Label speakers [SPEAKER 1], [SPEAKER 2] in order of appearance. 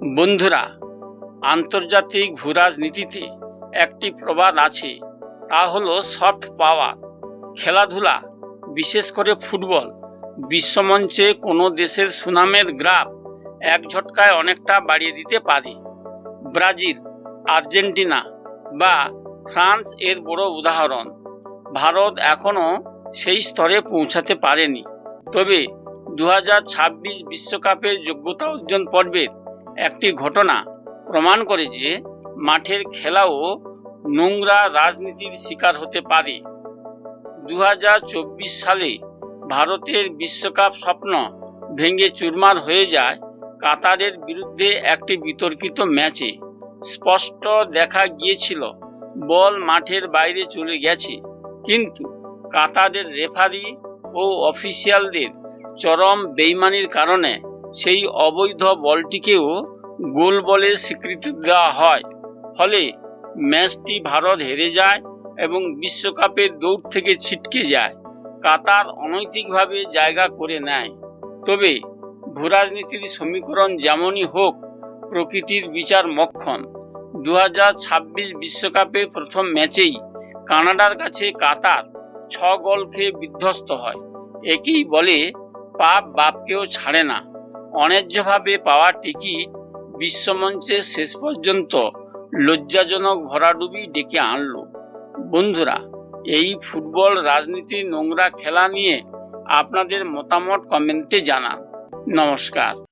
[SPEAKER 1] বন্ধুরা, আন্তর্জাতিক ভূরাজনীতিতে একটি প্রবাদ আছে, তা হলো সফট পাওয়ার। খেলাধুলা, বিশেষ করে ফুটবল, বিশ্বমঞ্চে কোনো দেশের সুনামের গ্রাফ এক ঝটকায় অনেকটা বাড়িয়ে দিতে পারে। ব্রাজিল, আর্জেন্টিনা বা ফ্রান্স এর বড় উদাহরণ। ভারত এখনও সেই স্তরে পৌঁছাতে পারেনি, তবে 2026 বিশ্বকাপের যোগ্যতা অর্জন পর্বের একটি ঘটনা প্রমাণ করে যে মাঠের খেলাও নোংরা রাজনীতির শিকার হতে পারে। 2024 সালে ভারতের বিশ্বকাপ স্বপ্ন ভেঙে চুরমার হয়ে যায় কাতারের বিরুদ্ধে একটি বিতর্কিত ম্যাচে। স্পষ্ট দেখা গিয়েছিল বল মাঠের বাইরে চলে গেছে, কিন্তু কাতারের রেফারি ও অফিসিয়ালদের চরম বেইমানির কারণে সেই অবৈধ বলটিকেও গোল বলে স্বীকৃতি দেওয়া হয়। ফলে ম্যাচটি ভারত হেরে যায় এবং বিশ্বকাপের দৌড় থেকে ছিটকে যায়। কাতার অনৈতিকভাবে জায়গা করে নেয়। তবে ভূরাজনীতির সমীকরণ যেমনই হোক, প্রকৃতির বিচার মক্ষম। 2026 বিশ্বকাপের প্রথম ম্যাচেই কানাডার কাছে কাতার 6 গোল খেয়ে বিধ্বস্ত হয়। একেই বলে পাপ বাপকেও ছাড়ে না। অন্যায্যভাবে পাওয়া টিকিট বিশ্বমঞ্চে শেষ পর্যন্ত লজ্জাজনক ভরাডুবি ডেকে আনলো। বন্ধুরা, এই ফুটবল রাজনীতির নোংরা খেলা নিয়ে আপনাদের মতামত কমেন্টে জানান। নমস্কার।